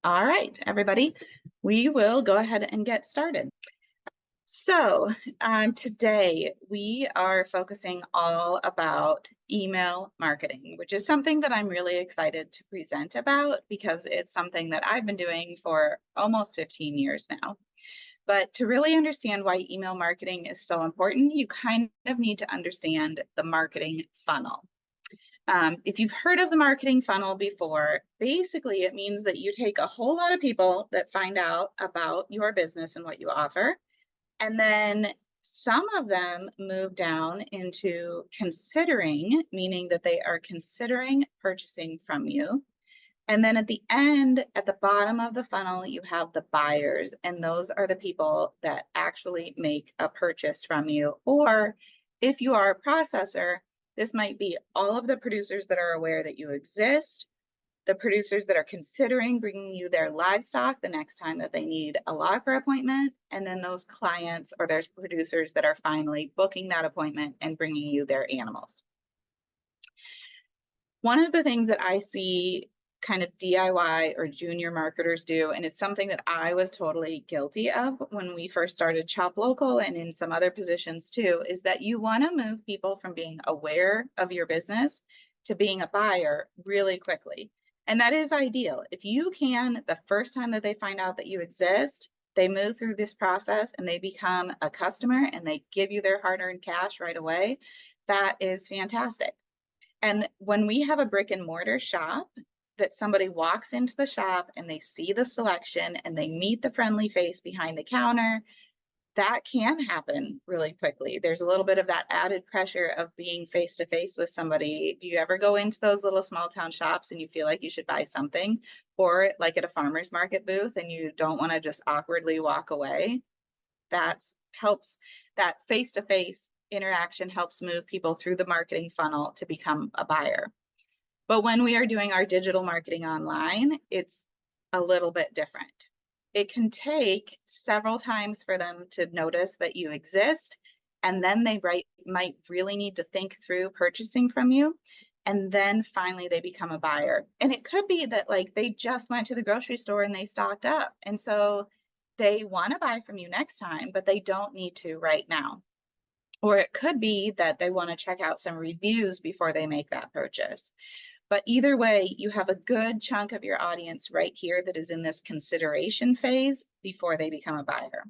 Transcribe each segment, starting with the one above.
All right, everybody, we will go ahead and get started. So today we are focusing all about email marketing, which is something that I'm really excited to present about because it's something that I've been doing for almost 15 years now. But to really understand why email marketing is so important, you kind of need to understand the marketing funnel. If you've heard of the marketing funnel before, basically it means that you take a whole lot of people that find out about your business and what you offer, and then some of them move down into considering, meaning that they are considering purchasing from you. And then at the end, at the bottom of the funnel, you have the buyers, and those are the people that actually make a purchase from you. Or if you are a processor, this might be all of the producers that are aware that you exist, the producers that are considering bringing you their livestock the next time that they need a locker appointment, and then those clients or there's producers that are finally booking that appointment and bringing you their animals. One of the things that I see kind of DIY or junior marketers do, and it's something that I was totally guilty of when we first started Shop Local and in some other positions too, is that you want to move people from being aware of your business to being a buyer really quickly. And that is ideal. If you can, the first time that they find out that you exist, they move through this process and they become a customer and they give you their hard-earned cash right away. That is fantastic. And when we have a brick and mortar shop, that somebody walks into the shop and they see the selection and they meet the friendly face behind the counter, that can happen really quickly. There's a little bit of that added pressure of being face to face with somebody. Do you ever go into those little small town shops and you feel like you should buy something, or like at a farmer's market booth and you don't want to just awkwardly walk away? That helps. That face to face interaction helps move people through the marketing funnel to become a buyer. But when we are doing our digital marketing online, it's a little bit different. It can take several times for them to notice that you exist, and then they might really need to think through purchasing from you, and then finally they become a buyer. And it could be that like they just went to the grocery store and they stocked up, and so they want to buy from you next time, but they don't need to right now. Or it could be that they want to check out some reviews before they make that purchase. But either way, you have a good chunk of your audience right here that is in this consideration phase before they become a buyer.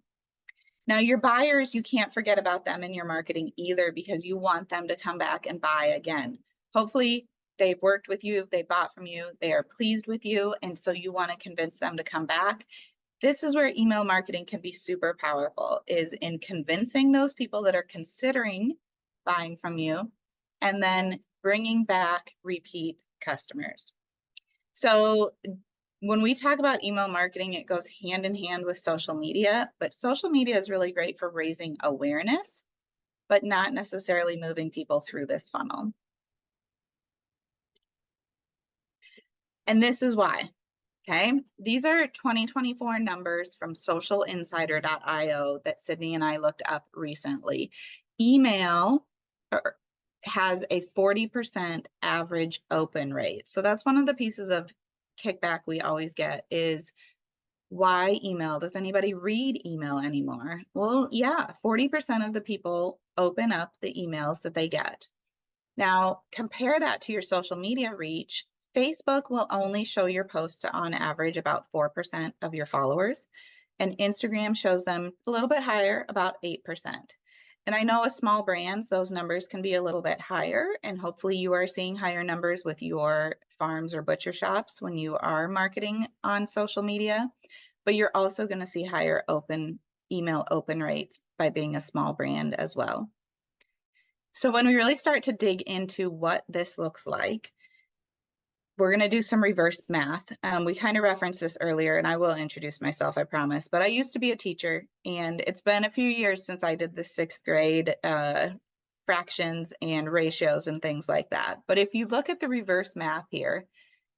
Now, your buyers, you can't forget about them in your marketing either, because you want them to come back and buy again. Hopefully, they've worked with you, they bought from you, they are pleased with you, and so you want to convince them to come back. This is where email marketing can be super powerful, is in convincing those people that are considering buying from you, and then bringing back repeat customers. So when we talk about email marketing, it goes hand in hand with social media, but social media is really great for raising awareness, but not necessarily moving people through this funnel. And this is why. Okay, these are 2024 numbers from socialinsider.io that Sydney and I looked up recently. Email has a 40% average open rate. So that's one of the pieces of kickback we always get is, why email? Does anybody read email anymore? Well, yeah, 40% of the people open up the emails that they get. Now, compare that to your social media reach. Facebook will only show your posts to, on average, about 4% of your followers, and Instagram shows them a little bit higher, about 8%. And I know with small brands, those numbers can be a little bit higher, and hopefully you are seeing higher numbers with your farms or butcher shops when you are marketing on social media, but you're also going to see higher email open rates by being a small brand as well. So when we really start to dig into what this looks like, we're going to do some reverse math. We kind of referenced this earlier, and I will introduce myself, I promise. But I used to be a teacher, and it's been a few years since I did the 6th grade fractions and ratios and things like that. But if you look at the reverse math here,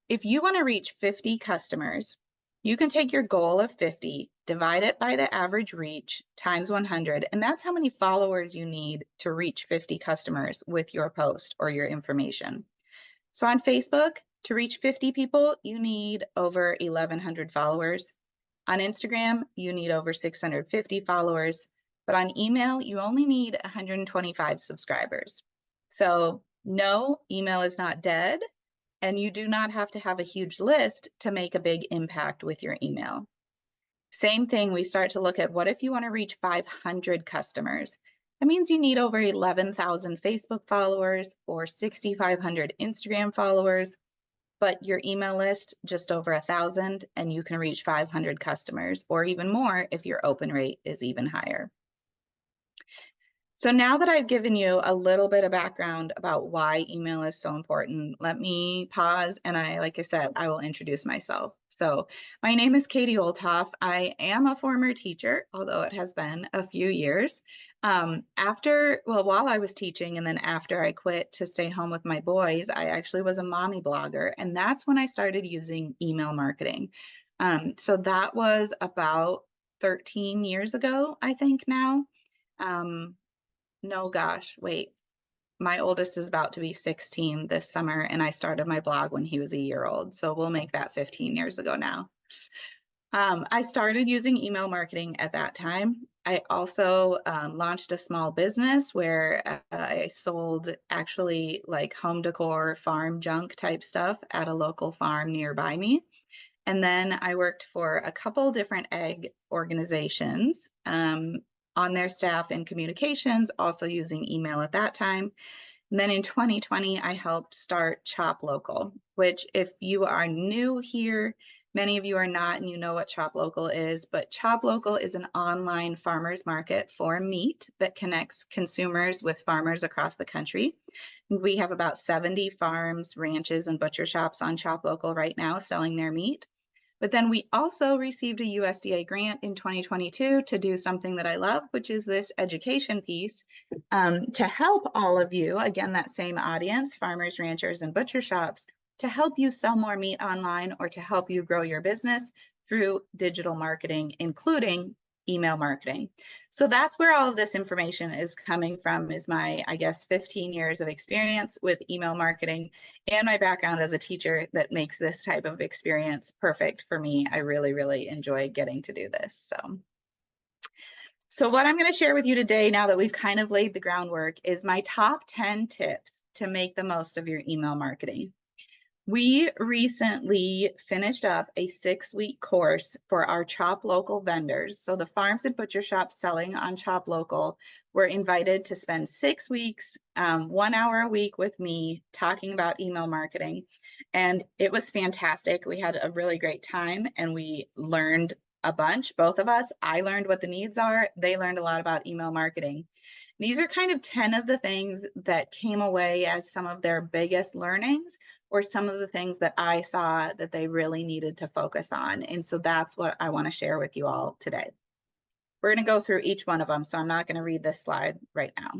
if you want to reach 50 customers, you can take your goal of 50, divide it by the average reach times 100, and that's how many followers you need to reach 50 customers with your post or your information. So on Facebook, To reach 50 people, you need over 1,100 followers. On Instagram, you need over 650 followers, but on email, you only need 125 subscribers. So no, email is not dead, and you do not have to have a huge list to make a big impact with your email. Same thing, we start to look at what if you want to reach 500 customers? That means you need over 11,000 Facebook followers or 6,500 Instagram followers, but your email list just over 1,000, and you can reach 500 customers or even more if your open rate is even higher. So now that I've given you a little bit of background about why email is so important, let me pause and like I said, I will introduce myself. So my name is Katie Olthoff. I am a former teacher, although it has been a few years. While I was teaching and then after I quit to stay home with my boys, I actually was a mommy blogger, and that's when I started using email marketing. So that was about 13 years ago, I think now. No, gosh, wait. My oldest is about to be 16 this summer, and I started my blog when he was a year old. So we'll make that 15 years ago now. I started using email marketing at that time. I also launched a small business where I sold actually like home decor, farm junk type stuff at a local farm nearby me. And then I worked for a couple different ag organizations on their staff in communications, also using email at that time. And then in 2020, I helped start Chop Local, which if you are new here, many of you are not, and you know what Chop Local is, but Chop Local is an online farmers market for meat that connects consumers with farmers across the country. We have about 70 farms, ranches, and butcher shops on Chop Local right now selling their meat. But then we also received a USDA grant in 2022 to do something that I love, which is this education piece to help all of you, again, that same audience, farmers, ranchers, and butcher shops, to help you sell more meat online or to help you grow your business through digital marketing, including email marketing. So that's where all of this information is coming from, is my, I guess, 15 years of experience with email marketing and my background as a teacher that makes this type of experience perfect for me. I really, really enjoy getting to do this. So what I'm going to share with you today, now that we've kind of laid the groundwork, is my top 10 tips to make the most of your email marketing. We recently finished up a 6-week course for our Chop Local vendors. So the farms and butcher shops selling on Chop Local were invited to spend 6 weeks, 1 hour a week with me talking about email marketing. And it was fantastic. We had a really great time and we learned a bunch, both of us. I learned what the needs are. They learned a lot about email marketing. These are kind of 10 of the things that came away as some of their biggest learnings, or some of the things that I saw that they really needed to focus on. And so that's what I want to share with you all today. We're going to go through each one of them, so I'm not going to read this slide right now.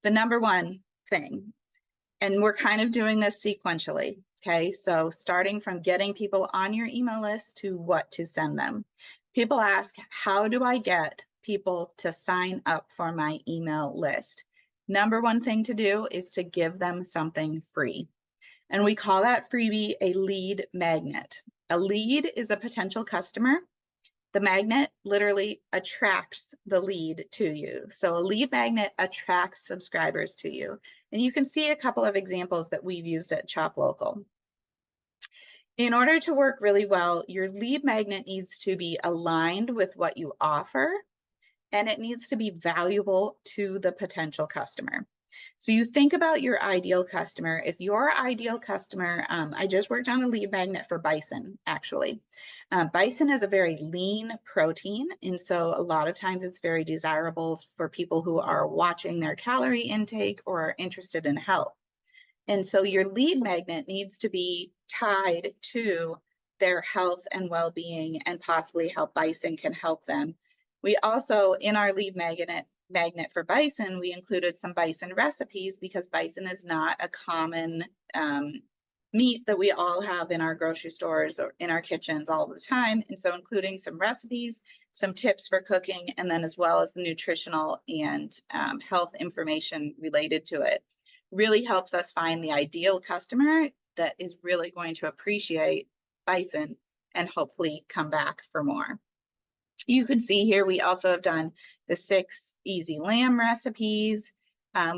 The number one thing, and we're kind of doing this sequentially, okay? So starting from getting people on your email list to what to send them. People ask, how do I get people to sign up for my email list? Number one thing to do is to give them something free. And we call that freebie a lead magnet. A lead is a potential customer. The magnet literally attracts the lead to you. So a lead magnet attracts subscribers to you. And you can see a couple of examples that we've used at Chop Local. In order to work really well, your lead magnet needs to be aligned with what you offer, and it needs to be valuable to the potential customer. So you think about your ideal customer. If your ideal customer, I just worked on a lead magnet for bison, actually. Bison is a very lean protein, and so a lot of times it's very desirable for people who are watching their calorie intake or are interested in health. And so your lead magnet needs to be tied to their health and well-being, and possibly how bison can help them. We also, in our lead magnet for bison, we included some bison recipes, because bison is not a common meat that we all have in our grocery stores or in our kitchens all the time. And so including some recipes, some tips for cooking, and then as well as the nutritional and health information related to it. really helps us find the ideal customer that is really going to appreciate bison and hopefully come back for more. You can see here we also have done the 6 easy lamb recipes.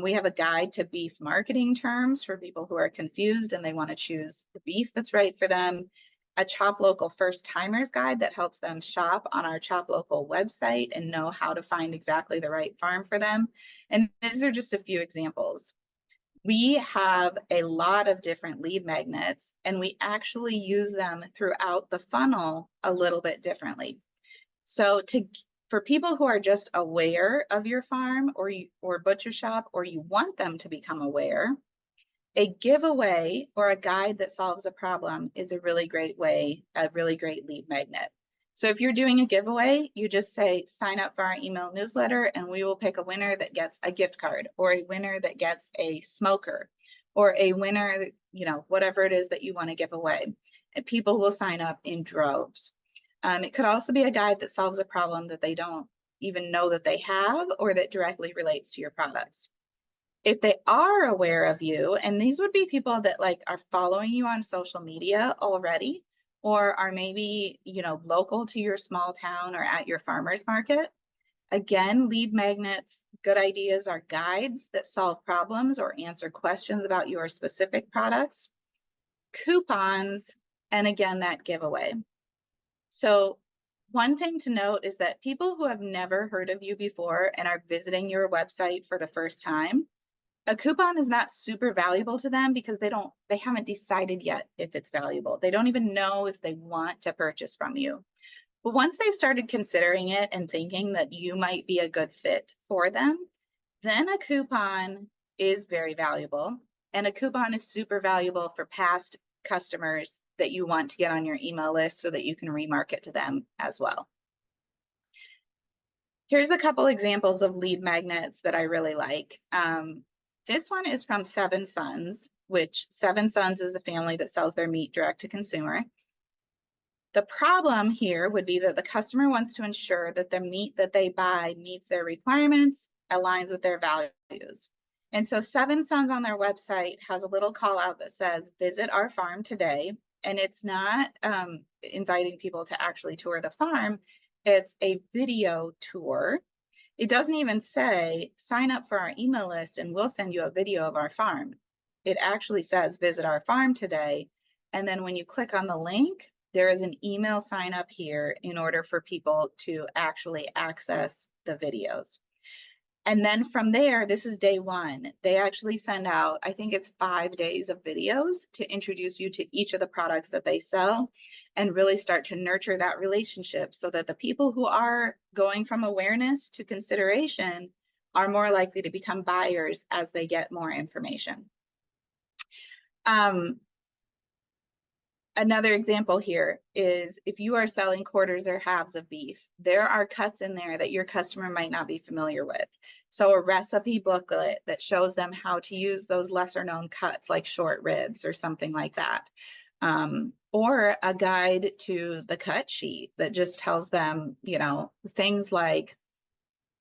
We have a guide to beef marketing terms for people who are confused and they want to choose the beef that's right for them. A Chop Local first timers guide that helps them shop on our Chop Local website and know how to find exactly the right farm for them. And these are just a few examples. We have a lot of different lead magnets and we actually use them throughout the funnel a little bit differently. So for people who are just aware of your farm or butcher shop, or you want them to become aware, a giveaway or a guide that solves a problem is a really great way, a really great lead magnet. So if you're doing a giveaway, you just say, sign up for our email newsletter and we will pick a winner that gets a gift card, or a winner that gets a smoker, or a winner, whatever it is that you want to give away. And people will sign up in droves. It could also be a guide that solves a problem that they don't even know that they have, or that directly relates to your products. If they are aware of you, and these would be people that are following you on social media already, or are maybe, local to your small town or at your farmer's market. Again, lead magnets, good ideas are guides that solve problems or answer questions about your specific products, coupons, and again, that giveaway. So one thing to note is that people who have never heard of you before and are visiting your website for the first time, a coupon is not super valuable to them because they haven't decided yet if it's valuable. They don't even know if they want to purchase from you. But once they've started considering it and thinking that you might be a good fit for them, then a coupon is very valuable. And a coupon is super valuable for past customers that you want to get on your email list so that you can remarket to them as well. Here's a couple examples of lead magnets that I really like. This one is from Seven Sons, which Seven Sons is a family that sells their meat direct to consumer. The problem here would be that the customer wants to ensure that the meat that they buy meets their requirements, aligns with their values. And so Seven Sons on their website has a little call out that says, visit our farm today. And it's not inviting people to actually tour the farm. It's a video tour. It doesn't even say, sign up for our email list and we'll send you a video of our farm. It actually says, visit our farm today. And then when you click on the link, there is an email sign up here in order for people to actually access the videos. And then from there, this is day 1. They actually send out, I think it's 5 days of videos to introduce you to each of the products that they sell and really start to nurture that relationship so that the people who are going from awareness to consideration are more likely to become buyers as they get more information. Another example here is if you are selling quarters or halves of beef, there are cuts in there that your customer might not be familiar with. So a recipe booklet that shows them how to use those lesser known cuts like short ribs or something like that. Or a guide to the cut sheet that just tells them, things like,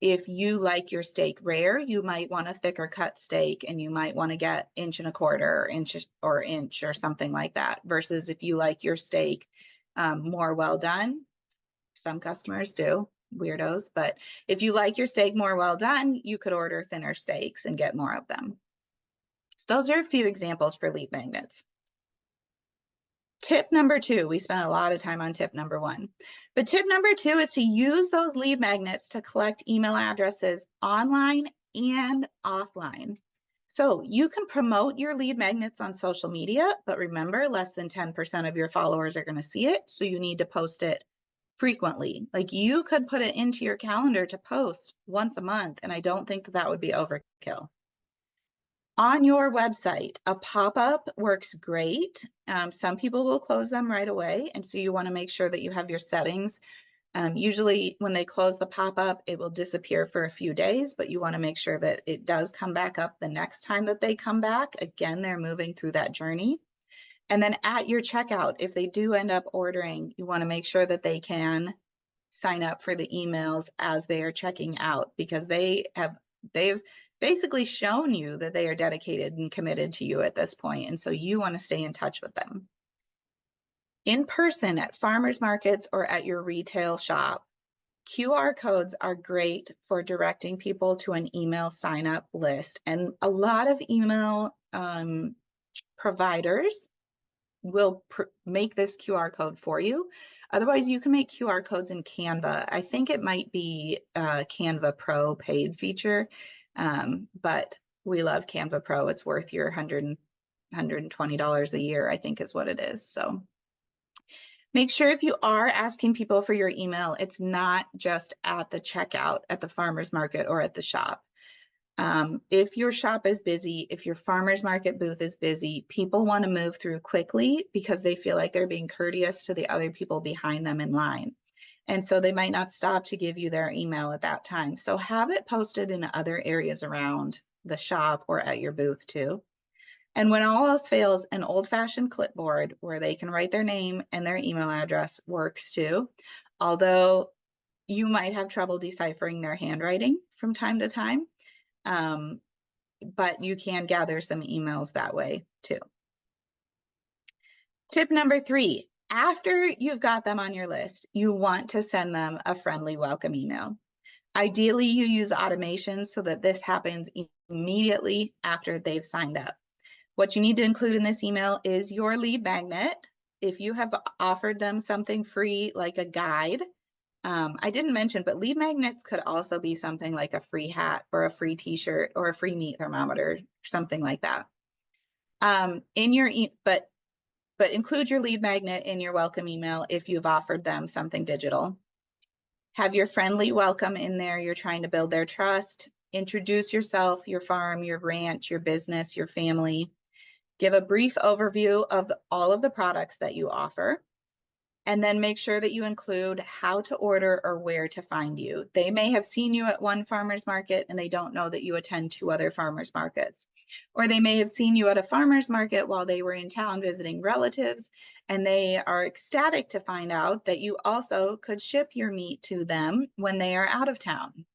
if you like your steak rare, you might want a thicker cut steak and you might want to get 1.25 or inch or something like that. Versus if you like your steak more well done, some customers do, weirdos, but if you like your steak more well done, you could order thinner steaks and get more of them. So those are a few examples for lead magnets. Tip number 2, we spent a lot of time on tip number 1, but tip number 2 is to use those lead magnets to collect email addresses online and offline. So you can promote your lead magnets on social media, but remember, less than 10% of your followers are going to see it. So you need to post it frequently. Like you could put it into your calendar to post once a month, and I don't think that would be overkill. On your website, a pop-up works great. Some people will close them right away. And so you want to make sure that you have your settings. Usually when they close the pop-up, it will disappear for a few days, but you want to make sure that it does come back up the next time that they come back. Again, they're moving through that journey. And then at your checkout, if they do end up ordering, you want to make sure that they can sign up for the emails as they are checking out, because they've basically shown you that they are dedicated and committed to you at this point, and so you want to stay in touch with them. In person at farmers markets or at your retail shop, QR codes are great for directing people to an email sign up list. And a lot of email providers will make this QR code for you. Otherwise, you can make QR codes in Canva. I think it might be Canva Pro paid feature, but we love Canva Pro. It's worth your $120 a year, I think is what it is. So make sure if you are asking people for your email, it's not just at the checkout at the farmer's market or at the shop. If your shop is busy, if your farmer's market booth is busy, people want to move through quickly because they feel like they're being courteous to the other people behind them in line. And so they might not stop to give you their email at that time. So have it posted in other areas around the shop or at your booth too. And when all else fails, an old-fashioned clipboard where they can write their name and their email address works too. Although you might have trouble deciphering their handwriting from time to time, but you can gather some emails that way too. Tip number 3, after you've got them on your list, you want to send them a friendly welcome email. Ideally, you use automations so that this happens immediately after they've signed up. What you need to include in this email is your lead magnet. If you have offered them something free, like a guide, I didn't mention, but lead magnets could also be something like a free hat or a free t-shirt or a free meat thermometer, something like that. But include your lead magnet in your welcome email if you've offered them something digital. Have your friendly welcome in there. You're trying to build their trust. Introduce yourself, your farm, your ranch, your business, your family. Give a brief overview of all of the products that you offer, and then make sure that you include how to order or where to find you. They may have seen you at one farmer's market and they don't know that you attend 2 other farmer's markets. Or they may have seen you at a farmer's market while they were in town visiting relatives, and they are ecstatic to find out that you also could ship your meat to them when they are out of town.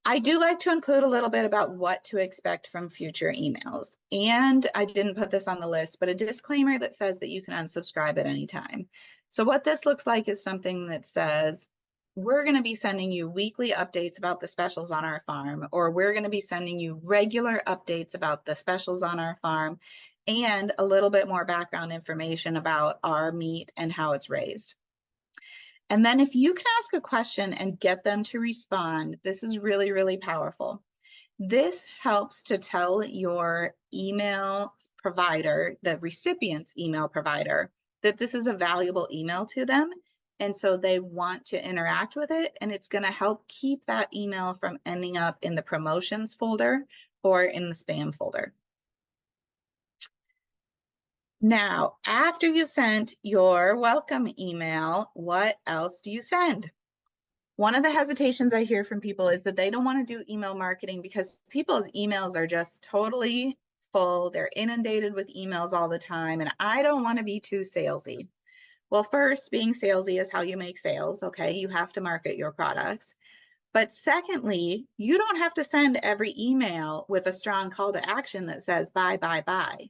I do like to include a little bit about what to expect from future emails. And I didn't put this on the list, but a disclaimer that says that you can unsubscribe at any time. So what this looks like is something that says, we're going to be sending you weekly updates about the specials on our farm, or we're going to be sending you regular updates about the specials on our farm, and a little bit more background information about our meat and how it's raised. And then if you can ask a question and get them to respond, this is really, really powerful. This helps to tell your email provider, the recipient's email provider, that this is a valuable email to them. And so they want to interact with it. And it's going to help keep that email from ending up in the promotions folder or in the spam folder. Now, after you sent your welcome email, what else do you send? One of the hesitations I hear from people is that they don't want to do email marketing because people's emails are just totally full. They're inundated with emails all the time, and I don't want to be too salesy. Well, first, being salesy is how you make sales, okay? You have to market your products. But secondly, you don't have to send every email with a strong call to action that says buy, buy, buy.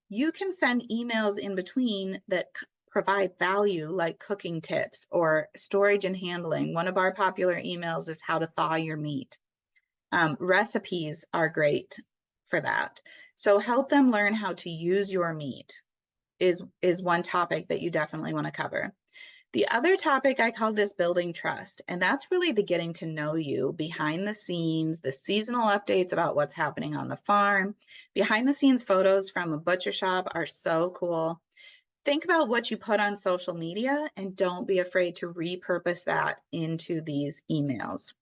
You can send emails in between that provide value, like cooking tips or storage and handling. One of our popular emails is how to thaw your meat. Recipes are great for that. So help them learn how to use your meat is one topic that you definitely want to cover. The other topic I call this building trust, and that's really the getting to know you behind the scenes, the seasonal updates about what's happening on the farm. Behind the scenes photos from a butcher shop are so cool. Think about what you put on social media and don't be afraid to repurpose that into these emails,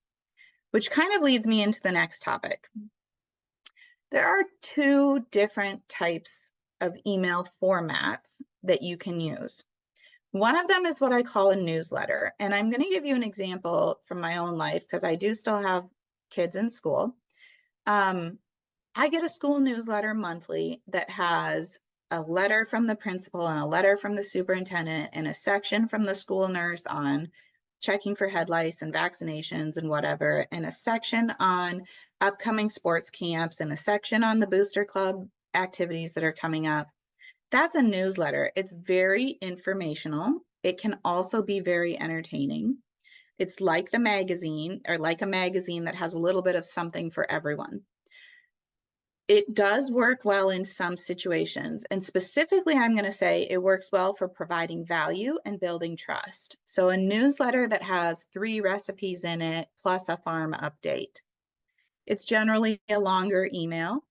which kind of leads me into the next topic. There are 2 different types of email formats that you can use. One of them is what I call a newsletter. And I'm going to give you an example from my own life because I do still have kids in school. I get a school newsletter monthly that has a letter from the principal and a letter from the superintendent and a section from the school nurse on checking for head lice and vaccinations and whatever, and a section on upcoming sports camps and a section on the booster club activities that are coming up. That's a newsletter. It's very informational. It can also be very entertaining. It's like the magazine, or like a magazine that has a little bit of something for everyone. It does work well in some situations, and specifically, I'm going to say it works well for providing value and building trust. So a newsletter that has 3 recipes in it plus a farm update. It's generally a longer email.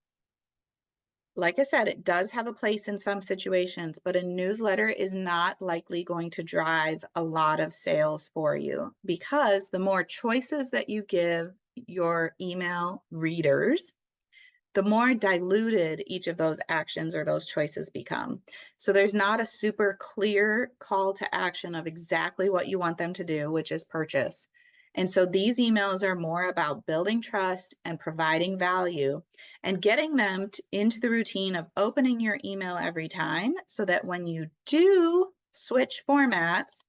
Like I said, it does have a place in some situations, but a newsletter is not likely going to drive a lot of sales for you, because the more choices that you give your email readers, the more diluted each of those actions or those choices become. So there's not a super clear call to action of exactly what you want them to do, which is purchase. And so these emails are more about building trust and providing value and getting them into the routine of opening your email every time, so that when you do switch formats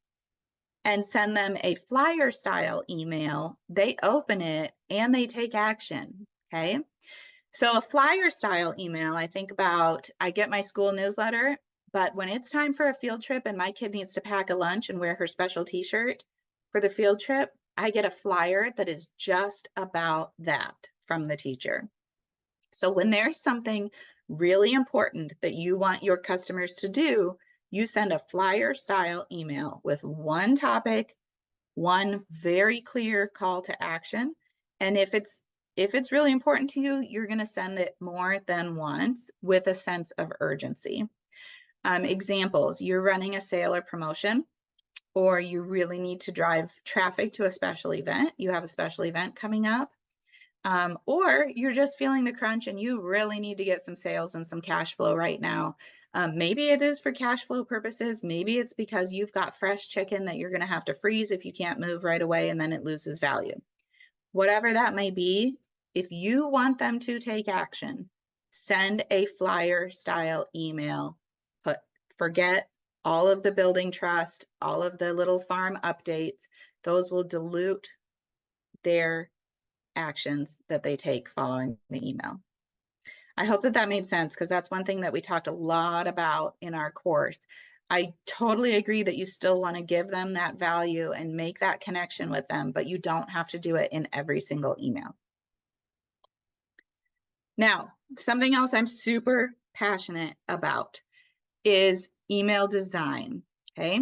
and send them a flyer style email, they open it and they take action. Okay. So a flyer style email, I think about, I get my school newsletter, but when it's time for a field trip and my kid needs to pack a lunch and wear her special t-shirt for the field trip, I get a flyer that is just about that from the teacher. So when there's something really important that you want your customers to do, you send a flyer style email with one topic, one very clear call to action. And if it's really important to you, you're going to send it more than once with a sense of urgency. Examples: you're running a sale or promotion, or you really need to drive traffic to a special event. You have a special event coming up. Or you're just feeling the crunch and you really need to get some sales and some cash flow right now. Maybe it is for cash flow purposes. Maybe it's because you've got fresh chicken that you're going to have to freeze if you can't move right away, and then it loses value. Whatever that may be, if you want them to take action, send a flyer style email. Forget all of the building trust, all of the little farm updates. Those will dilute their actions that they take following the email. I hope that made sense, because that's one thing that we talked a lot about in our course. I totally agree that you still want to give them that value and make that connection with them, but you don't have to do it in every single email. Now, something else I'm super passionate about is email design, okay?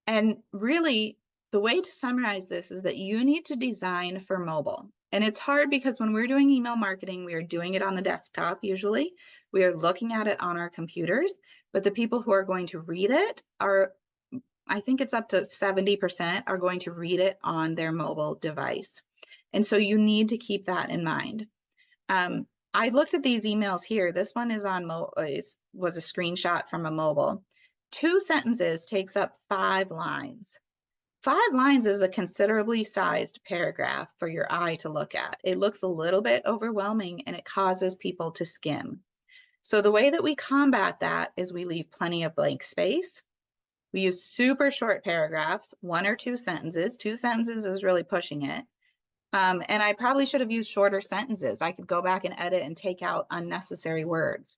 And really, the way to summarize this is that you need to design for mobile. And it's hard because when we're doing email marketing, we are doing it on the desktop usually. We are looking at it on our computers, but the people who are going to read it are, I think it's up to 70% are going to read it on their mobile device. And so you need to keep that in mind. I looked at these emails here. This one is was a screenshot from a mobile. 2 sentences takes up 5 lines. 5 lines is a considerably sized paragraph for your eye to look at. It looks a little bit overwhelming and it causes people to skim. So the way that we combat that is we leave plenty of blank space. We use super short paragraphs, 1 or 2 sentences. 2 sentences is really pushing it. And I probably should have used shorter sentences. I could go back and edit and take out unnecessary words.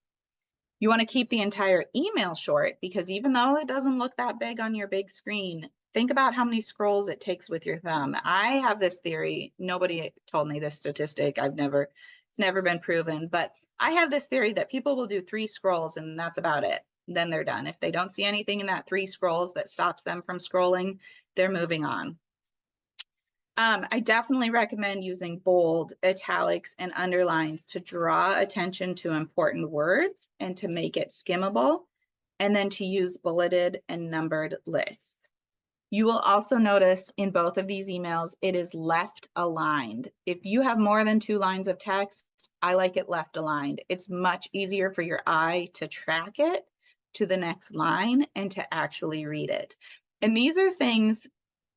You want to keep the entire email short, because even though it doesn't look that big on your big screen, think about how many scrolls it takes with your thumb. I have this theory. Nobody told me this statistic. It's never been proven, but I have this theory that people will do 3 scrolls and that's about it. Then they're done. If they don't see anything in that 3 scrolls that stops them from scrolling, they're moving on. I definitely recommend using bold, italics, and underlines to draw attention to important words and to make it skimmable, and then to use bulleted and numbered lists. You will also notice in both of these emails, it is left aligned. If you have more than 2 lines of text, I like it left aligned. It's much easier for your eye to track it to the next line and to actually read it. And these are things,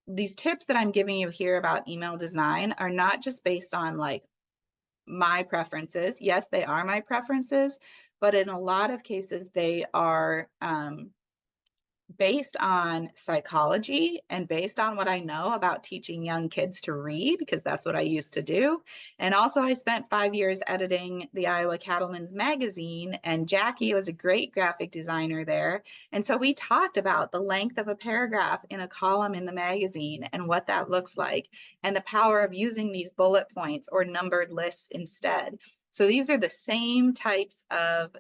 these tips that I'm giving you here about email design are not just based on like my preferences. Yes, they are my preferences, but in a lot of cases, they are based on psychology and based on what I know about teaching young kids to read, because that's what I used to do. And also, I spent 5 years editing the Iowa Cattleman's magazine, and Jackie was a great graphic designer there. And so we talked about the length of a paragraph in a column in the magazine and what that looks like, and the power of using these bullet points or numbered lists instead. So these are the same types of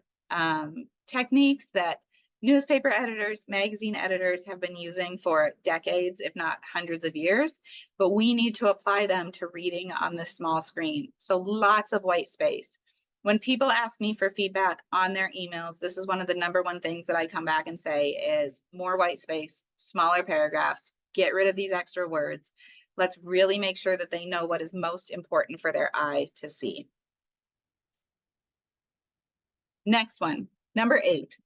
techniques that newspaper editors, magazine editors have been using for decades, if not hundreds of years, but we need to apply them to reading on this small screen. So lots of white space. When people ask me for feedback on their emails, this is one of the #1 things that I come back and say is more white space, smaller paragraphs, get rid of these extra words. Let's really make sure that they know what is most important for their eye to see. Next one, #8.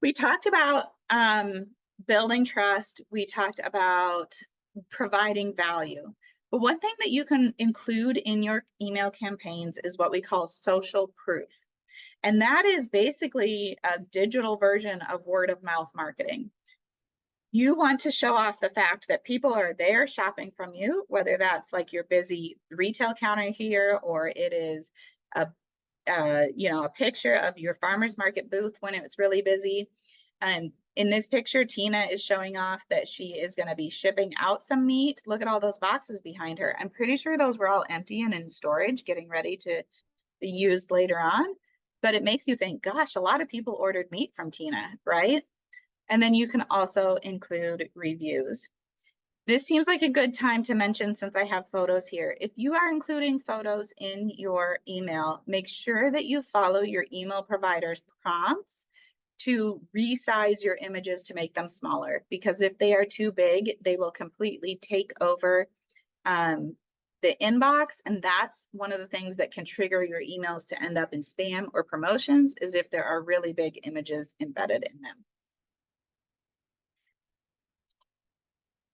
We talked about building trust. We talked about providing value. But one thing that you can include in your email campaigns is what we call social proof. And that is basically a digital version of word of mouth marketing. You want to show off the fact that people are there shopping from you, whether that's like your busy retail counter here, or it is a a picture of your farmer's market booth when it's really busy. And in this picture, Tina is showing off that she is going to be shipping out some meat. Look at all those boxes behind her. I'm pretty sure those were all empty and in storage, getting ready to be used later on. But it makes you think, gosh, a lot of people ordered meat from Tina, right? And then you can also include reviews. This seems like a good time to mention, since I have photos here, if you are including photos in your email, make sure that you follow your email provider's prompts to resize your images to make them smaller, because if they are too big, they will completely take over the inbox. And that's one of the things that can trigger your emails to end up in spam or promotions, is if there are really big images embedded in them.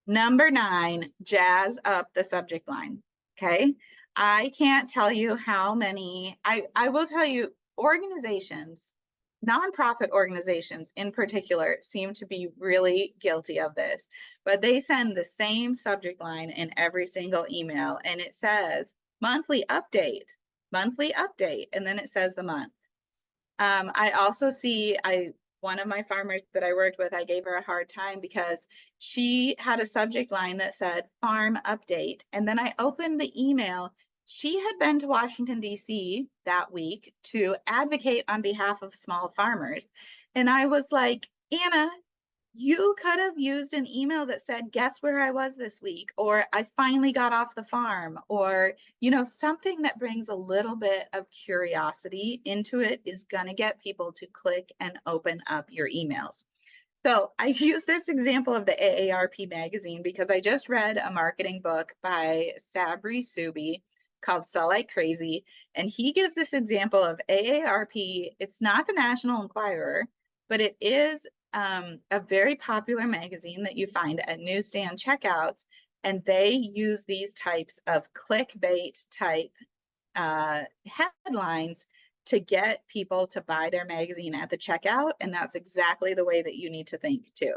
#9, jazz up the subject line. Okay. I can't tell you how many, I will tell you, organizations, nonprofit organizations in particular, seem to be really guilty of this, but they send the same subject line in every single email, and it says monthly update, and then it says the month. I also see, one of my farmers that I worked with, I gave her a hard time because she had a subject line that said farm update. And then I opened the email. She had been to Washington, D.C. that week to advocate on behalf of small farmers. And I was like, Anna, you could have used an email that said, guess where I was this week, or I finally got off the farm, or, something that brings a little bit of curiosity into it is going to get people to click and open up your emails. So I use this example of the AARP magazine because I just read a marketing book by Sabri Subi called Sell Like Crazy. And he gives this example of AARP. It's not the National Enquirer, but it is a very popular magazine that you find at newsstand checkouts, and they use these types of clickbait type headlines to get people to buy their magazine at the checkout, and that's exactly the way that you need to think too.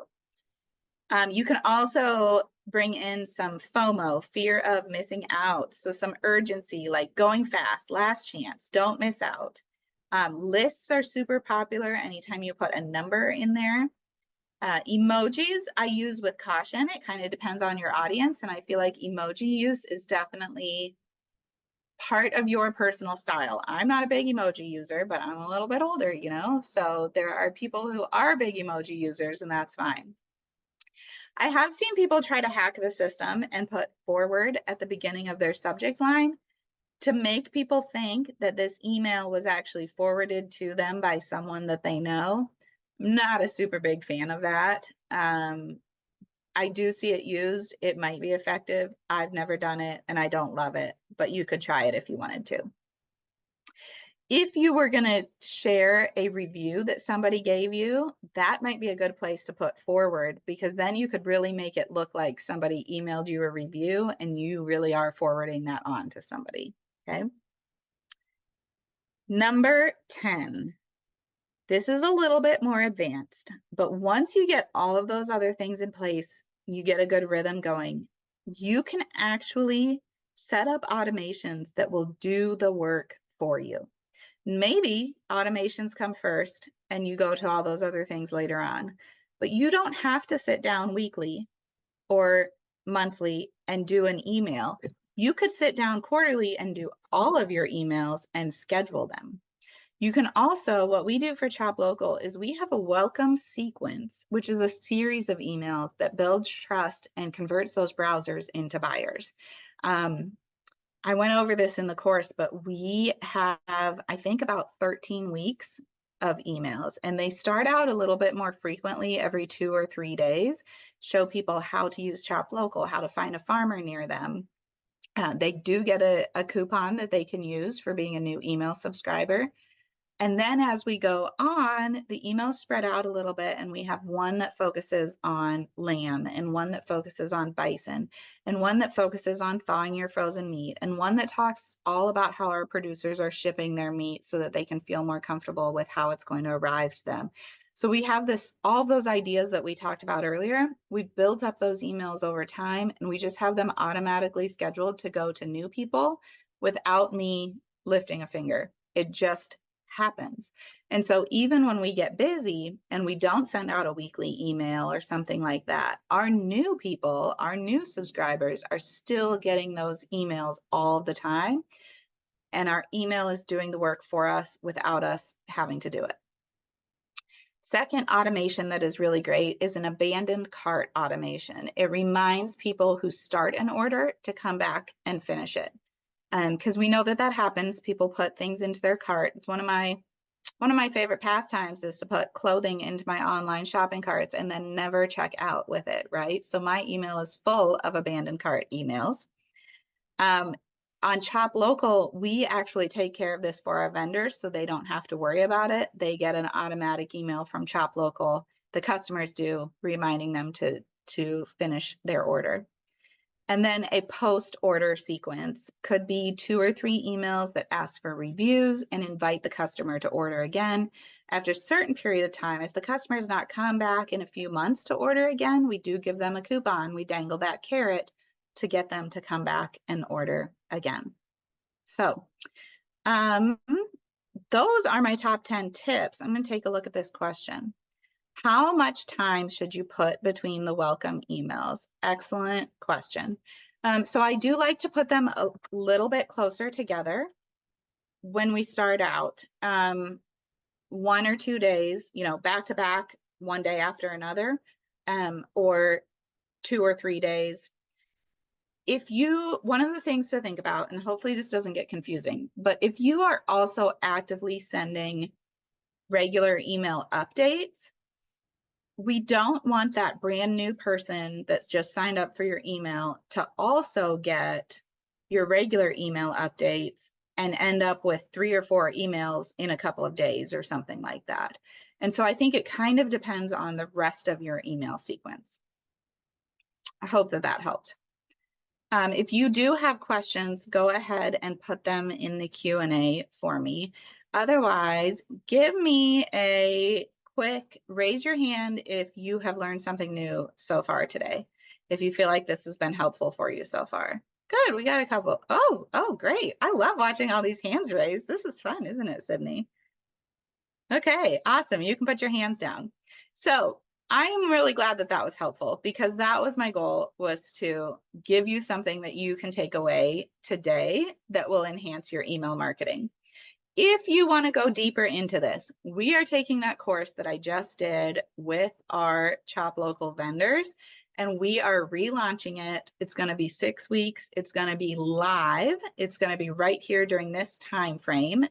You can also bring in some FOMO, fear of missing out, so some urgency, like going fast, last chance, don't miss out. Lists are super popular anytime you put a number in there. Emojis I use with caution. It kind of depends on your audience, and I feel like emoji use is definitely part of your personal style. I'm not a big emoji user, but I'm a little bit older, so there are people who are big emoji users, and that's fine. I have seen people try to hack the system and put forward at the beginning of their subject line to make people think that this email was actually forwarded to them by someone that they know. I'm not a super big fan of that. I do see it used. It might be effective. I've never done it and I don't love it, but you could try it if you wanted to. If you were going to share a review that somebody gave you, that might be a good place to put forward, because then you could really make it look like somebody emailed you a review and you really are forwarding that on to somebody. Okay. #10, This is a little bit more advanced, but once you get all of those other things in place, you get a good rhythm going. You can actually set up automations that will do the work for you. Maybe automations come first and you go to all those other things later on, but you don't have to sit down weekly or monthly and do an email. You could sit down quarterly and do all of your emails and schedule them. You can also, what we do for Chop Local is we have a welcome sequence, which is a series of emails that builds trust and converts those browsers into buyers. I went over this in the course, but we have, I think, about 13 weeks of emails, and they start out a little bit more frequently every 2 or 3 days, show people how to use Chop Local, how to find a farmer near them. They do get a coupon that they can use for being a new email subscriber. And then as we go on, the emails spread out a little bit, and we have one that focuses on lamb, and one that focuses on bison, and one that focuses on thawing your frozen meat, and one that talks all about how our producers are shipping their meat so that they can feel more comfortable with how it's going to arrive to them. So we have this, all those ideas that we talked about earlier. We've built up those emails over time, and we just have them automatically scheduled to go to new people without me lifting a finger. It just happens. And so even when we get busy and we don't send out a weekly email or something like that, our new people, our new subscribers are still getting those emails all the time. And our email is doing the work for us without us having to do it. Second automation that is really great is an abandoned cart automation. It reminds people who start an order to come back and finish it. Because we know that that happens. People put things into their cart. It's one of my favorite pastimes is to put clothing into my online shopping carts and then never check out with it, right? So my email is full of abandoned cart emails. On Chop Local, we actually take care of this for our vendors so they don't have to worry about it. They get an automatic email from Chop Local, the customers do, reminding them to finish their order. And then a post-order sequence could be 2 or 3 emails that ask for reviews and invite the customer to order again. After a certain period of time, if the customer has not come back in a few months to order again, we do give them a coupon. We dangle that carrot to get them to come back and order again. So those are my top 10 tips. I'm going to take a look at this question. How much time should you put between the welcome emails? Excellent question. So I do like to put them a little bit closer together when we start out. 1 or 2 days, back to back, one day after another, or 2 or 3 days. One of the things to think about, and hopefully this doesn't get confusing, but if you are also actively sending regular email updates, we don't want that brand new person that's just signed up for your email to also get your regular email updates and end up with 3 or 4 emails in a couple of days or something like that. And so I think it kind of depends on the rest of your email sequence. I hope that that helped. If you do have questions, go ahead and put them in the Q&A for me. Otherwise, give me a quick raise your hand if you have learned something new so far today, if you feel like this has been helpful for you so far. Good, we got a couple. Oh, great. I love watching all these hands raised. This is fun, isn't it, Sydney? Okay, awesome. You can put your hands down. So I am really glad that that was helpful, because that was my goal, was to give you something that you can take away today that will enhance your email marketing. If you want to go deeper into this, we are taking that course that I just did with our Chop Local vendors, and we are relaunching it. It's going to be 6 weeks. It's going to be live. It's going to be right here during this time frame,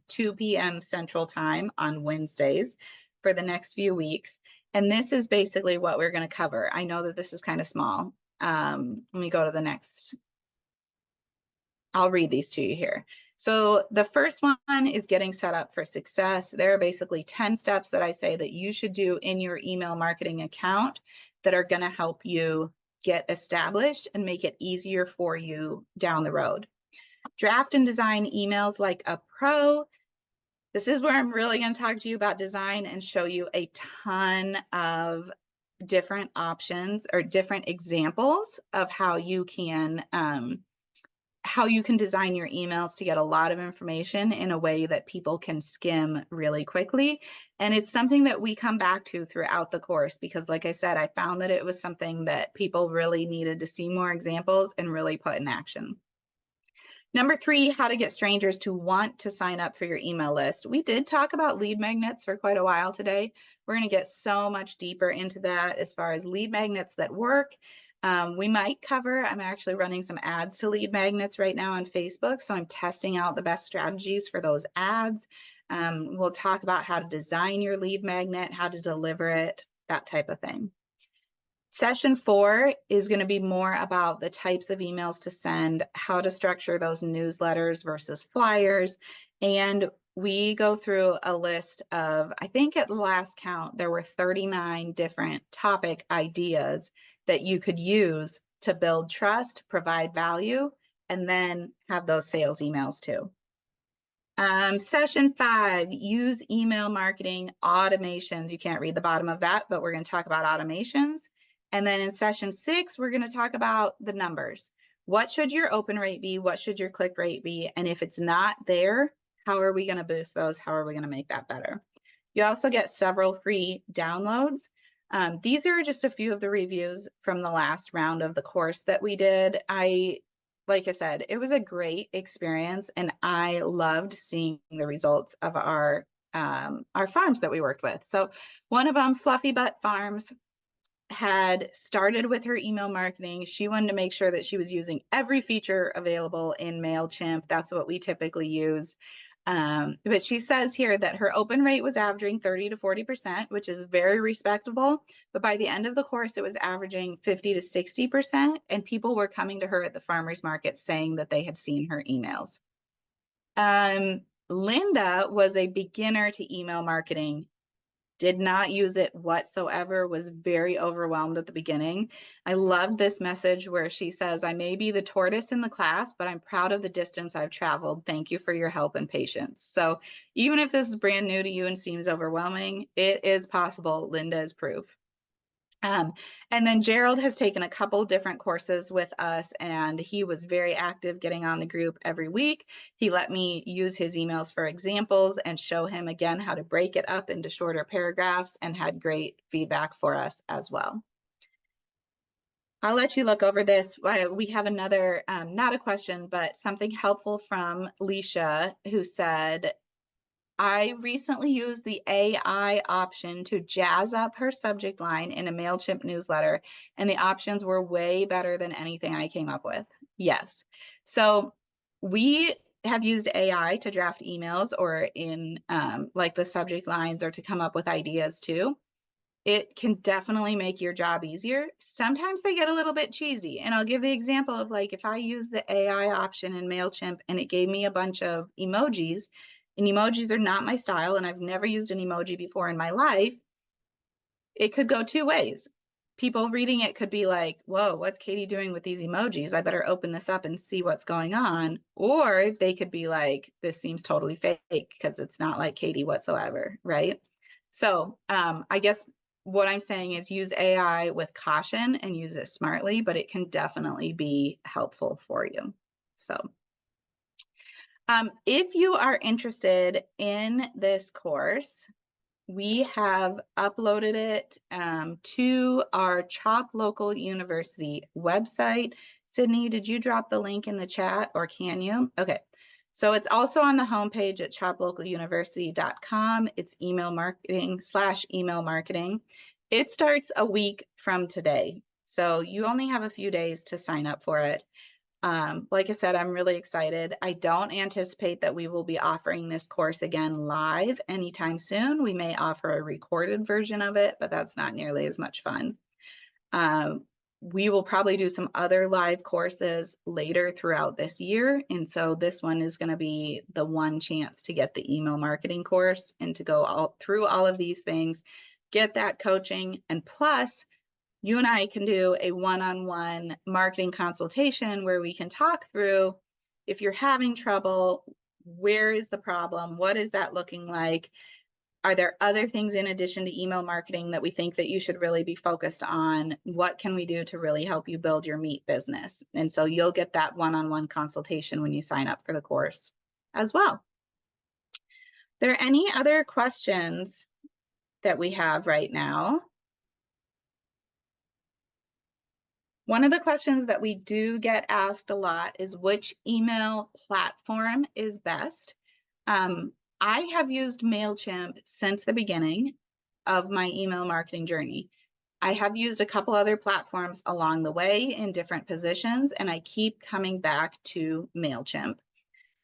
2 p.m. Central Time on Wednesdays for the next few weeks. And this is basically what we're going to cover. I know that this is kind of small. Let me go to the next. I'll read these to you here. So the first one is getting set up for success. There are basically 10 steps that I say that you should do in your email marketing account that are going to help you get established and make it easier for you down the road. Draft and design emails like a pro. This is where I'm really going to talk to you about design and show you a ton of different options or different examples of how you can design your emails to get a lot of information in a way that people can skim really quickly. And it's something that we come back to throughout the course because, like I said, I found that it was something that people really needed to see more examples and really put in action. Number 3, how to get strangers to want to sign up for your email list. We did talk about lead magnets for quite a while today. We're going to get so much deeper into that as far as lead magnets that work. We might cover, I'm actually running some ads to lead magnets right now on Facebook, so I'm testing out the best strategies for those ads. We'll talk about how to design your lead magnet, how to deliver it, that type of thing. Session 4 is going to be more about the types of emails to send, how to structure those newsletters versus flyers. And we go through a list of, I think at the last count, there were 39 different topic ideas that you could use to build trust, provide value, and then have those sales emails too. Session 5, use email marketing automations. You can't read the bottom of that, but we're going to talk about automations. And then in session 6, we're going to talk about the numbers. What should your open rate be? What should your click rate be? And if it's not there, how are we going to boost those? How are we going to make that better? You also get several free downloads. These are just a few of the reviews from the last round of the course that we did. Like I said, it was a great experience, and I loved seeing the results of our farms that we worked with. So one of them, Fluffy Butt Farms, had started with her email marketing. She wanted to make sure that she was using every feature available in MailChimp. That's what we typically use. But she says here that her open rate was averaging 30 to 40%, which is very respectable. But by the end of the course, it was averaging 50 to 60%. And people were coming to her at the farmer's market saying that they had seen her emails. Linda was a beginner to email marketing, did not use it whatsoever, was very overwhelmed at the beginning. I loved this message where she says, I may be the tortoise in the class, but I'm proud of the distance I've traveled. Thank you for your help and patience. So even if this is brand new to you and seems overwhelming, it is possible. Linda is proof. And then Gerald has taken a couple different courses with us, and he was very active getting on the group every week. He let me use his emails for examples and show him again how to break it up into shorter paragraphs, and had great feedback for us as well. I'll let you look over this. We have another, not a question, but something helpful from Leisha, who said, I recently used the AI option to jazz up her subject line in a MailChimp newsletter, and the options were way better than anything I came up with. Yes. So we have used AI to draft emails or in like the subject lines, or to come up with ideas too. It can definitely make your job easier. Sometimes they get a little bit cheesy. And I'll give the example of, like, if I use the AI option in MailChimp and it gave me a bunch of emojis, and emojis are not my style, and I've never used an emoji before in my life, it could go two ways. People reading it could be like, whoa, what's Katie doing with these emojis? I better open this up and see what's going on. Or they could be like, this seems totally fake because it's not like Katie whatsoever, right? So I guess what I'm saying is use AI with caution and use it smartly, but it can definitely be helpful for you. So if you are interested in this course, we have uploaded it to our CHOP Local University website. Sydney, did you drop the link in the chat, or can you? Okay. So it's also on the homepage at choplocaluniversity.com. It's email marketing / email marketing. It starts a week from today. So you only have a few days to sign up for it. Like I said, I'm really excited. I don't anticipate that we will be offering this course again live anytime soon. We may offer a recorded version of it, but that's not nearly as much fun. We will probably do some other live courses later throughout this year. And so this one is going to be the one chance to get the email marketing course and to go through all of these things, get that coaching, and plus, you and I can do a one-on-one marketing consultation where we can talk through, if you're having trouble, where is the problem? What is that looking like? Are there other things in addition to email marketing that we think that you should really be focused on? What can we do to really help you build your meat business? And so you'll get that one-on-one consultation when you sign up for the course as well. There any other questions that we have right now? One of the questions that we do get asked a lot is which email platform is best. I have used MailChimp since the beginning of my email marketing journey. I have used a couple other platforms along the way in different positions, and I keep coming back to MailChimp.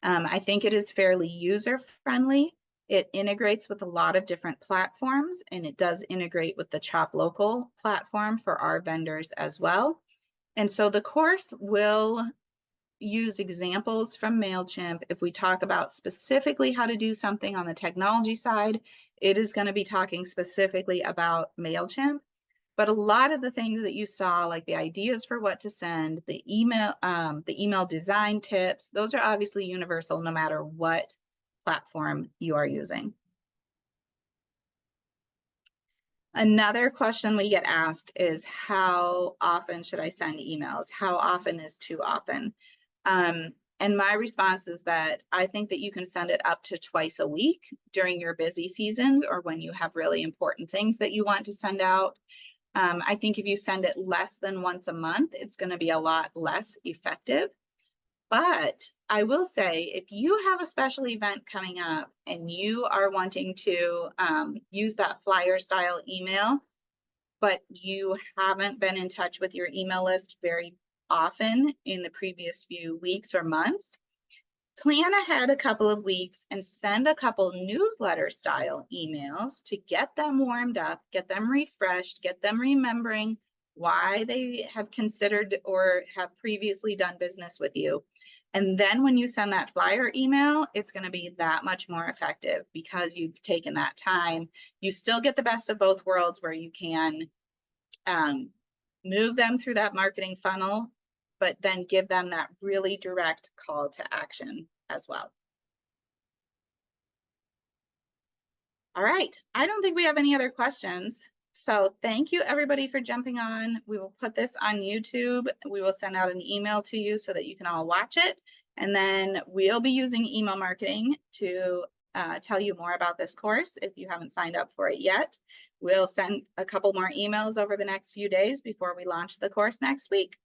I think it is fairly user-friendly. It integrates with a lot of different platforms, and it does integrate with the Chop Local platform for our vendors as well. And so the course will use examples from MailChimp. If we talk about specifically how to do something on the technology side, it is going to be talking specifically about MailChimp. But a lot of the things that you saw, like the ideas for what to send, the email design tips, those are obviously universal no matter what platform you are using. Another question we get asked is, how often should I send emails? How often is too often? And my response is that I think that you can send it up to twice a week during your busy seasons or when you have really important things that you want to send out. I think if you send it less than once a month, it's going to be a lot less effective. But I will say, if you have a special event coming up and you are wanting to use that flyer style email, but you haven't been in touch with your email list very often in the previous few weeks or months, plan ahead a couple of weeks and send a couple newsletter style emails to get them warmed up, get them refreshed, get them remembering why they have considered or have previously done business with you. And then when you send that flyer email, it's going to be that much more effective because you've taken that time. You still get the best of both worlds where you can move them through that marketing funnel, but then give them that really direct call to action as well. All right, I don't think we have any other questions. So thank you everybody for jumping on. We will put this on YouTube. We will send out an email to you so that you can all watch it. And then we'll be using email marketing to tell you more about this course if you haven't signed up for it yet. We'll send a couple more emails over the next few days before we launch the course next week.